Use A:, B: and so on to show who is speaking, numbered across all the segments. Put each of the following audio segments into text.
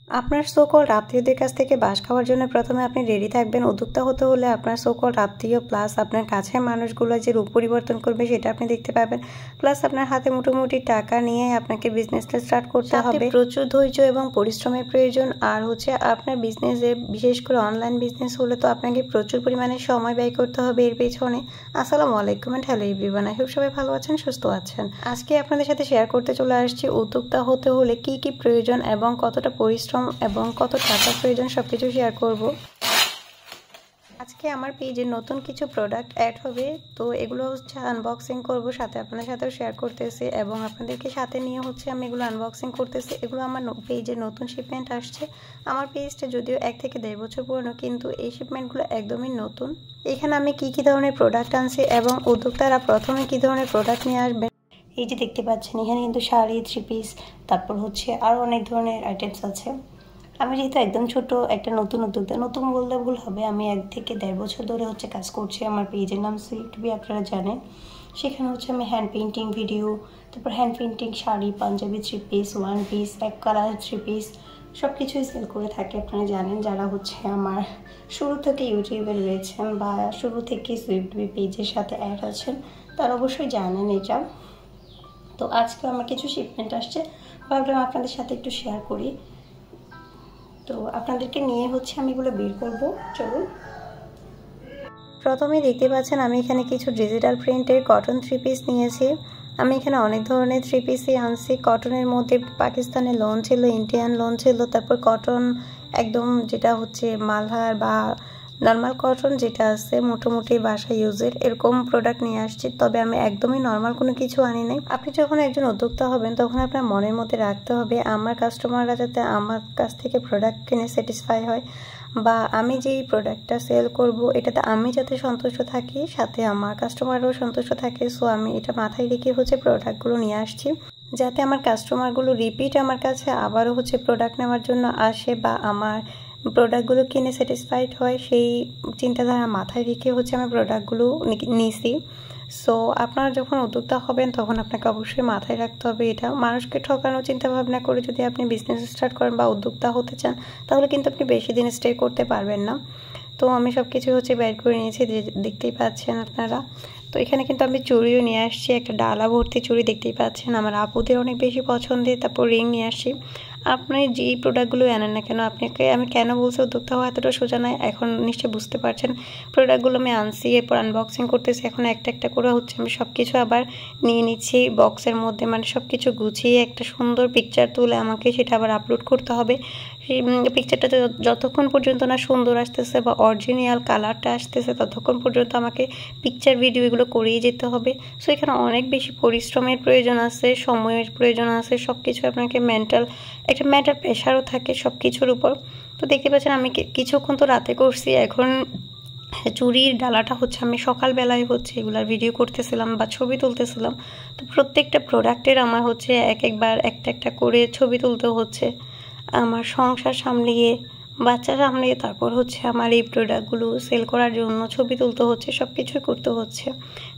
A: আপনার সো-কল্ড আত্মীয়দের কাছ থেকে বাঁশ খাওয়ার জন্য প্রথমে আপনি রেডি থাকবেন। উদ্যোক্তা হতে হলে আপনার সো-কল্ড আত্মীয় প্লাস আপনার কাছের মানুষগুলো যে রূপ পরিবর্তন করবে সেটা আপনি দেখতে পাবেন। প্লাস আপনার হাতে মোটামুটি টাকা নিয়ে আপনাকে বিজনেসটা স্টার্ট করতে হবে। প্রচুর ধৈর্য এবং পরিশ্রমের প্রয়োজন। আর আপনার বিজনেসে, বিশেষ করে অনলাইন বিজনেস হলে তো আপনাকে প্রচুর পরিমাণে সময় ব্যয় করতে হবে এর পেছনে। আসসালামু আলাইকুম and hello everyone, I hope সবাই ভালো আছেন, সুস্থ আছেন। আজকে আপনাদের সাথে শেয়ার করতে চলে আসছি উদ্যোক্তা হতে হলে কি কি প্রয়োজন এবং কতটা পরিশ্রম এবং কত টাকা প্রয়োজন সবকিছু শেয়ার করব। আজকে আমার পেজে নতুন কিছু প্রোডাক্ট অ্যাড হবে, তো এগুলো আনবক্সিং করব, সাথে আপনাদের সাথেও শেয়ার করতেছি এবং আপনাদেরকে সাথে নিয়ে আমি এগুলো আনবক্সিং করতেছি। এগুলো আমার পেজে নতুন শিপমেন্ট আসছে। আমার পেজটা যদিও 1 থেকে 1.5 বছর পুরনো, কিন্তু এই শিপমেন্টগুলো একদমই নতুন। এখানে আমি কি ধরনের প্রোডাক্ট আনছি এবং উদ্যোক্তারা প্রথমে কি ধরনের প্রোডাক্ট নিয়ে আসবেন, এই যে দেখতে পাচ্ছেন এখানে কিন্তু শাড়ি, 3 পিস, তারপর আরও অনেক ধরনের আইটেমস আছে। আমি যেহেতু একদম ছোট একটা নতুন উদ্যোক্তা, নতুন বললে ভুল হবে, আমি 1 থেকে 1.5 বছর ধরে কাজ করছি। আমার পেজের নাম সুইটবি, আপনারা জানেন। সেখানে আমি হ্যান্ড পেইন্টিং ভিডিও, তারপর hand painting sari, panjabi, 3 piece, 1 piece, 1 colour 3 piece সব কিছুই সেল করে থাকি। আপনারা জানেন, যারা আমার শুরু থেকে ইউটিউবে রয়েছেন বা শুরু থেকে সুইটবি পেজের সাথে অ্যাড আছেন, তারা অবশ্যই জানেন এটা। তো আজকে আমার কিছু শিপমেন্ট আসছে, ভাবলাম আপনাদের সাথে একটু শেয়ার করি। তো আপনাদেরকে নিয়ে আমি এগুলো বের করব। চলুন। প্রথমে দেখতে পাচ্ছেন আমি এখানে কিছু ডিজিটাল প্রিন্টের কটন 3 পিস নিয়েছি। আমি এখানে অনেক ধরনের 3 পিসই আনছি। কটনের মধ্যে পাকিস্তানের লোন ছিল, ইন্ডিয়ান লোন ছিল, তারপর কটন একদম যেটা মালহার বা নর্মাল কটন যেটা আছে মোটামুটি বাসা ইউজের, এরকম প্রোডাক্ট নিয়ে আসছি। তবে আমি একদমই নর্মাল কোনো কিছু আনি নাই। আপনি যখন একজন উদ্যোক্তা হবেন তখন আপনার মনের মধ্যে রাখতে হবে আমার কাস্টমাররা যাতে আমার কাছ থেকে প্রোডাক্ট কিনে স্যাটিসফাই হয়, বা আমি যেই প্রোডাক্টটা সেল করব এটাতে আমি যাতে সন্তুষ্ট থাকি, সাথে আমার কাস্টমারও সন্তুষ্ট থাকে। সো আমি এটা মাথায় রেখে প্রোডাক্টগুলো নিয়ে আসছি, যাতে আমার কাস্টমারগুলো রিপিট আমার কাছে আবারও প্রোডাক্ট নেওয়ার জন্য আসে বা আমার প্রোডাক্টগুলো কিনে স্যাটিসফাইড হয়, সেই চিন্তাধারা মাথায় রেখে আমি প্রোডাক্টগুলো নিছি। সো আপনারা যখন উদ্যোক্তা হবেন তখন আপনাকে অবশ্যই মাথায় রাখতে হবে এটা। মানুষকে ঠকানোর চিন্তা ভাবনা করে যদি আপনি বিজনেস স্টার্ট করেন বা উদ্যোক্তা হতে চান, তাহলে কিন্তু আপনি বেশি দিন স্টে করতে পারবেন না। তো আমি সব কিছু বের করে নিয়েছি, দেখতেই পাচ্ছেন আপনারা। তো এখানে কিন্তু আমি চুড়িও নিয়ে আসছি, একটা ডালা ভর্তি চুড়ি দেখতেই পাচ্ছেন, আমার আপুদের অনেক বেশি পছন্দের। তারপর রিং নিয়ে আসছি। আপনি যেই প্রোডাক্টগুলো আনেন না কেন, আপনাকে আমি কেন বলছি উদ্যোক্তা হওয়া এতটা সোজা নয়, এখন নিশ্চয়ই বুঝতে পারছেন। প্রোডাক্টগুলো আমি আনছি, এরপর আনবক্সিং করতেছি। এখন একটা একটা করে আমি সব কিছু আবার নিয়ে নিচ্ছি বক্সের মধ্যে, মানে সব কিছু গুছিয়ে একটা সুন্দর পিকচার তুলে আমাকে সেটা আবার আপলোড করতে হবে। সেই পিকচারটা যতক্ষণ পর্যন্ত না সুন্দর আসতেছে বা অরিজিনাল কালারটা আসতেছে, ততক্ষণ পর্যন্ত আমাকে পিকচার ভিডিও এগুলো করেই যেতে হবে। সো এখানে অনেক বেশি পরিশ্রমের প্রয়োজন আছে, সময়ের প্রয়োজন আছে, সব কিছু আপনাকে একটা মেন্টাল প্রেশারও থাকে সব কিছুর উপর। তো দেখতে পাচ্ছেন আমি কিছুক্ষণ তো রাতে করছি, এখন চুড়ির ডালাটা আমি সকালবেলায় এগুলার ভিডিও করতেছিলাম বা ছবি তুলতেছিলাম। তো প্রত্যেকটা প্রোডাক্টের আমার একবার একটা একটা করে ছবি তুলতে হচ্ছে, আমার সংসার সামলিয়ে, বাচ্চা সামলিয়ে, তারপর আমার এই প্রোডাক্টগুলো সেল করার জন্য ছবি তুলতে হচ্ছে, সব কিছুই করতে হচ্ছে।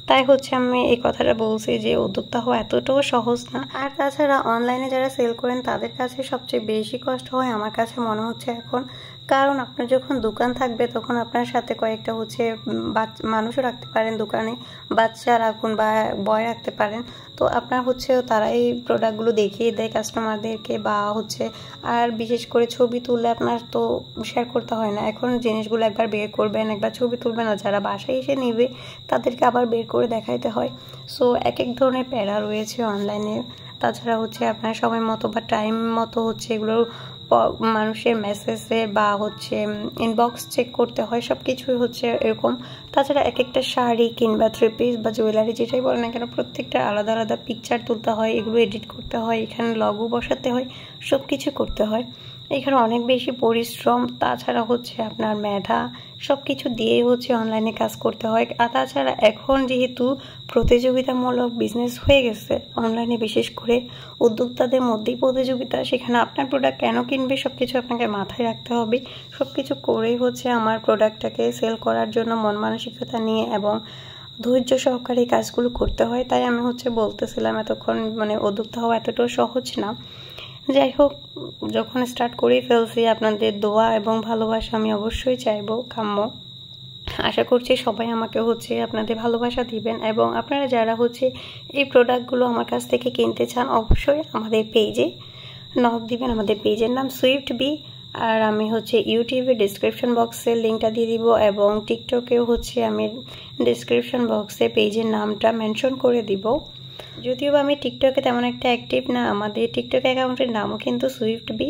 A: তাই আমি এই কথাটা বলছি যে উদ্যোক্তা হওয়া এতটাও সহজ না। আর তাছাড়া অনলাইনে যারা সেল করেন তাদের কাছে সবচেয়ে বেশি কষ্ট হয় আমার কাছে মনে হচ্ছে এখন, কারণ আপনার যখন দোকান থাকবে তখন আপনার সাথে কয়েকটা মানুষও রাখতে পারেন দোকানে, বাচ্চা রাখুন বা বয় রাখতে পারেন। তো আপনার তারা এই প্রোডাক্টগুলো দেখিয়ে দেয় কাস্টমারদেরকে, বা আর বিশেষ করে ছবি তুললে আপনার তো শেয়ার করতে হয় না। এখন জিনিসগুলো একবার বের করবেন, একবার ছবি তুলবেন, আর যারা বাসায় এসে নেবে তাদেরকে আবার বের করে দেখাইতে হয়। সো এক ধরনের প্যারা রয়েছে অনলাইনে। তাছাড়া আপনার সময় মতো বা টাইম মতো এগুলো মানুষের মেসেজে বা ইনবক্স চেক করতে হয়, সব কিছুই এরকম। তাছাড়া একটা শাড়ি কিংবা 3 পিস বা জুয়েলারি যেটাই বলেন না কেন, প্রত্যেকটা আলাদা আলাদা পিকচার তুলতে হয়, এগুলো এডিট করতে হয়, এখানে লগো বসাতে হয়, সব কিছু করতে হয়। এখানে অনেক বেশি পরিশ্রম, তাছাড়া আপনার মেধা, সব কিছু দিয়েই অনলাইনে কাজ করতে হয়। আর তাছাড়া এখন যেহেতু প্রতিযোগিতামূলক বিজনেস হয়ে গেছে অনলাইনে, বিশেষ করে উদ্যোক্তাদের মধ্যেই প্রতিযোগিতা, সেখানে আপনার প্রোডাক্ট কেন কিনবে সব কিছু আপনাকে মাথায় রাখতে হবে। সব কিছু করেই আমার প্রোডাক্টটাকে সেল করার জন্য মন মানসিকতা নিয়ে এবং ধৈর্য সহকারে কাজগুলো করতে হয়। তাই আমি বলতেছিলাম এতক্ষণ, উদ্যোক্তা হওয়া এতটাও সহজ না। যাই হোক, যখন স্টার্ট করেই ফেলছি, আপনাদের দোয়া এবং ভালোবাসা আমি অবশ্যই চাইবো, কাম্য। আশা করছি সবাই আমাকে আপনাদের ভালোবাসা দিবেন, এবং আপনারা যারা এই প্রোডাক্টগুলো আমার কাছ থেকে কিনতে চান অবশ্যই আমাদের পেজে নক দিবেন। আমাদের পেজের নাম সুইফট বি, আর আমি ইউটিউবে ডিসক্রিপশন বক্সে লিঙ্কটা দিয়ে দিব, এবং টিকটকেও আমি ডিসক্রিপশন বক্সে পেজের নামটা মেনশন করে দিব। যদিও আমি টিকটকে তেমন একটা অ্যাক্টিভ না, আমাদের টিকটক অ্যাকাউন্টের নামও কিন্তু সুইফট বি।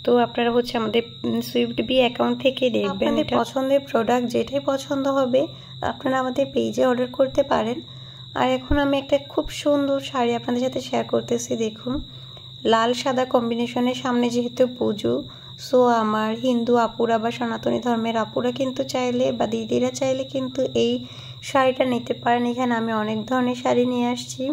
A: তো আপনারা আমাদের সুইফট বি অ্যাকাউন্ট থেকে দেখবেন, পছন্দের প্রোডাক্ট যেটাই পছন্দ হবে আপনারা আমাদের পেজে অর্ডার করতে পারেন। আর এখন আমি একটা খুব সুন্দর শাড়ি আপনাদের সাথে শেয়ার করতেছি। দেখুন, লাল সাদা কম্বিনেশনের, সামনে যেহেতু পুজো, সো আমার হিন্দু আপুরা বা সনাতনী ধর্মের আপুরা কিন্তু চাইলে বা দিদিরা চাইলে কিন্তু এই শাড়িটা নিতে পারেন। এখানে আমি অনেক ধরনের শাড়ি নিয়ে আসছি।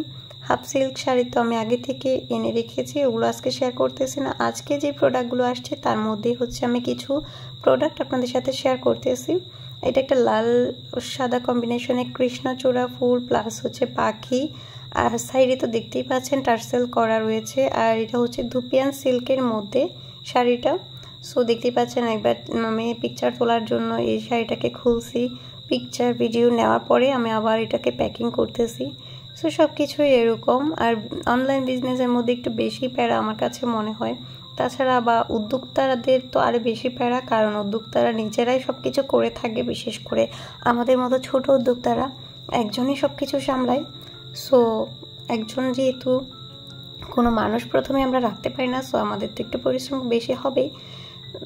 A: হাফ সিল্ক শাড়ি তো আমি আগে থেকে এনে রেখেছি, ওগুলো আজকে শেয়ার করতেছি না। আজকে যে প্রোডাক্টগুলো আসছে তার মধ্যেই আমি কিছু প্রোডাক্ট আপনাদের সাথে শেয়ার করতেছি। এটা একটা লাল সাদা কম্বিনেশনে কৃষ্ণচূড়া ফুল প্লাস পাখি, আর সাইডে তো দেখতেই পাচ্ছেন টার্সেল করা রয়েছে। আর এটা ধুপিয়ান সিল্কের মধ্যে শাড়িটা। সো দেখতেই পাচ্ছেন, একবার আমি পিকচার তোলার জন্য এই শাড়িটাকে খুলছি। পিকচার ভিডিও নেওয়ার পরে আমি আবার এটাকে প্যাকিং করতেছি। সো সব কিছুই এরকম। আর অনলাইন বিজনেসের মধ্যে একটু বেশি প্যারা আমার কাছে মনে হয়। তাছাড়া বা উদ্যোক্তাদের তো আরও বেশি প্যারা, কারণ উদ্যোক্তারা নিজেরাই সব কিছু করে থাকে। বিশেষ করে আমাদের মতো ছোট উদ্যোক্তারা একজনই সব কিছু সামলায়। সো একজন যেহেতু কোনো মানুষ প্রথমে আমরা রাখতে পারি না, সো আমাদের তো একটু পরিশ্রম বেশি হবেই।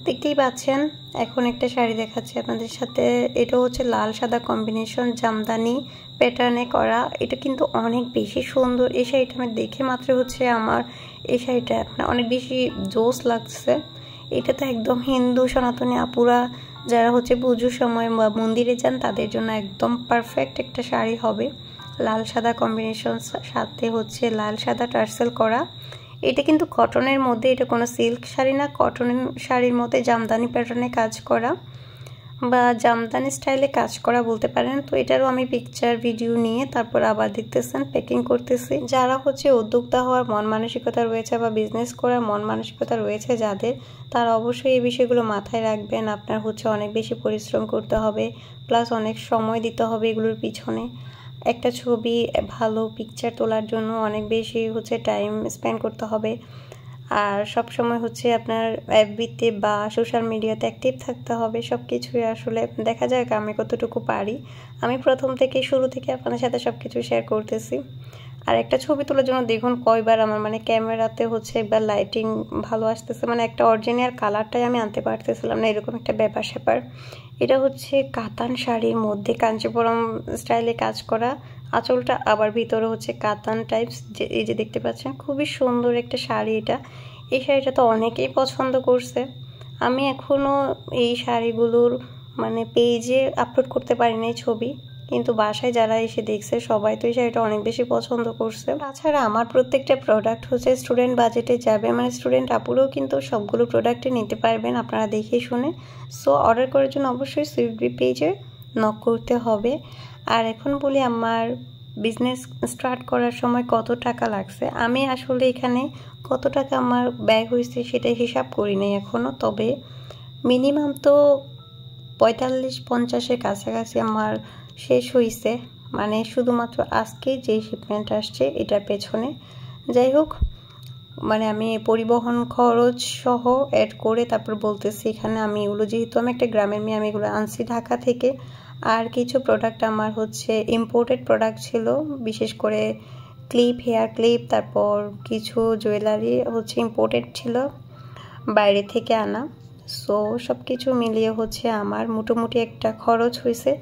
A: দেখতেই পাচ্ছেন, এখন একটা শাড়ি দেখাচ্ছি আপনাদের সাথে। এটা লাল সাদা কম্বিনেশন, জামদানি প্যাটার্নে করা। এটা কিন্তু অনেক বেশি সুন্দর। এই শাড়িটা আমি দেখে মাত্র আমার এই শাড়িটা অনেক বেশি জোস লাগছে। এটা তো একদম হিন্দু সনাতনী আপুরা যারা পুজোর সময় বা মন্দিরে যান তাদের জন্য একদম পারফেক্ট একটা শাড়ি হবে। লাল সাদা কম্বিনেশন, সাথে লাল সাদা টার্সেল করা। এটা কিন্তু কটনের মধ্যে, এটা কোনো সিল্ক শাড়ি না, কটনের শাড়ির মধ্যে জামদানি প্যাটার্নে কাজ করা বা জামদানি স্টাইলে কাজ করা বলতে পারেন। তো এটারও আমি পিকচার ভিডিও নিয়ে তারপর আবার দেখতেছেন প্যাকিং করতেছি। যারা উদ্যোক্তা হওয়ার মন মানসিকতা রয়েছে বা বিজনেস করার মন মানসিকতা রয়েছে যাদের, তারা অবশ্যই এই বিষয়গুলো মাথায় রাখবেন। আপনার অনেক বেশি পরিশ্রম করতে হবে, প্লাস অনেক সময় দিতে হবে এগুলোর পিছনে। একটা ছবি ভালো পিকচার তোলার জন্য অনেক বেশি টাইম স্পেন্ড করতে হবে। আর সব সময় আপনার এফবিতে বা সোশ্যাল মিডিয়াতে অ্যাক্টিভ থাকতে হবে। সব কিছুই আসলে দেখা যায় আমি কতটুকু পারি। আমি প্রথম থেকে শুরু থেকে আপনাদের সাথে সব কিছু শেয়ার করতেছি। আর একটা ছবি তোলার জন্য দেখুন কয়বার আমার ক্যামেরাতে একবার লাইটিং ভালো আসতেছে, একটা অরিজিনাল কালারটাই আমি আনতে পারতেছিলাম না, এরকম একটা ব্যাপার স্যাপার। এটা কাতান শাড়ির মধ্যে কাঞ্চিপুরম স্টাইলে কাজ করা। আঁচলটা আবার ভিতরে কাতান টাইপস, এই যে দেখতে পাচ্ছেন, খুবই সুন্দর একটা শাড়ি এটা। এই শাড়িটা তো অনেকেই পছন্দ করছে। আমি এখনো এই শাড়িগুলোর পেজে আপলোড করতে পারিনি ছবি, কিন্তু বাসায় যারা এসে দেখছে সবাই তো এই শাড়িটা অনেক বেশি পছন্দ করছে। তাছাড়া আমার প্রত্যেকটা প্রোডাক্ট স্টুডেন্ট বাজেটে যাবে, স্টুডেন্ট আপুরাও কিন্তু সবগুলো প্রোডাক্টই নিতে পারবেন আপনারা দেখে শুনে। সো অর্ডার করার জন্য অবশ্যই সুইফট বি পেজে নক করতে হবে। আর এখন বলি আমার বিজনেস স্টার্ট করার সময় কত টাকা লাগছে। আমি আসলে এখানে কত টাকা আমার ব্যয় হয়েছে সেটা হিসাব করি নাই এখনও, তবে মিনিমাম তো 45-50-এর কাছাকাছি আমার শেষ হয়েছে, শুধুমাত্র আজকে যে শিপমেন্ট আসছে এটার পেছনে। যাই হোক, আমি পরিবহন খরচ সহ অ্যাড করে তারপর বলতেছি। এখানে আমি এগুলো যেহেতু আমি একটা গ্রামের মেয়ে, আমি এগুলো আনছি ঢাকা থেকে। আর কিছু প্রোডাক্ট আমার ইম্পোর্টেড প্রোডাক্ট ছিল, বিশেষ করে ক্লিপ, হেয়ার ক্লিপ, তারপর কিছু জুয়েলারি ইম্পোর্টেড ছিল, বাইরে থেকে আনা। সো সব কিছু মিলিয়ে আমার মোটামুটি একটা খরচ হয়েছে।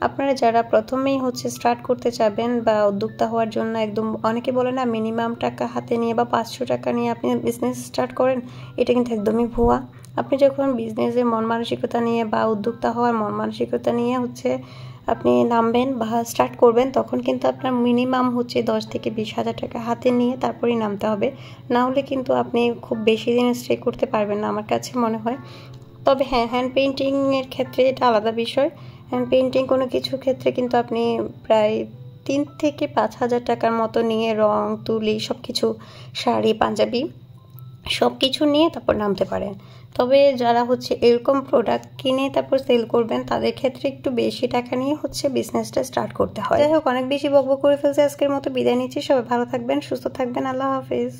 A: আপনারা যারা প্রথমেই স্টার্ট করতে চাবেন বা উদ্যোক্তা হওয়ার জন্য একদম, অনেকে বলে না মিনিমাম টাকা হাতে নিয়ে বা 500 টাকা নিয়ে আপনি বিজনেস স্টার্ট করেন, এটা কিন্তু একদমই ভুয়া। আপনি যখন বিজনেসের মন মানসিকতা নিয়ে বা উদ্যোক্তা হওয়ার মন মানসিকতা নিয়ে আপনি নামবেন বা স্টার্ট করবেন, তখন কিন্তু আপনার মিনিমাম 10 থেকে 20,000 টাকা হাতে নিয়ে তারপরেই নামতে হবে। না হলে কিন্তু আপনি খুব বেশি দিন স্টে করতে পারবেন না আমার কাছে মনে হয়। তবে হ্যাঁ, হ্যান্ড পেইন্টিংয়ের ক্ষেত্রে এটা আলাদা বিষয়। হ্যান্ড পেইন্টিং কোনো কিছু ক্ষেত্রে কিন্তু আপনি প্রায় 3 থেকে 5,000 টাকার মতো নিয়ে রং তুলি সব কিছু, শাড়ি পাঞ্জাবি সব কিছু নিয়ে তারপর নামতে পারেন। তবে যারা হচ্ছে এরকম প্রোডাক্ট কিনে তারপর সেল করবেন তাদের ক্ষেত্রে একটু বেশি টাকা নিয়ে হচ্ছে বিজনেসটা স্টার্ট করতে হয়। যাই হোক, অনেক বেশি বকবক করে ফেলছে, আজকের মতো বিদায় নিচ্ছি। সবাই ভালো থাকবেন, সুস্থ থাকবেন, আল্লাহ হাফিজ।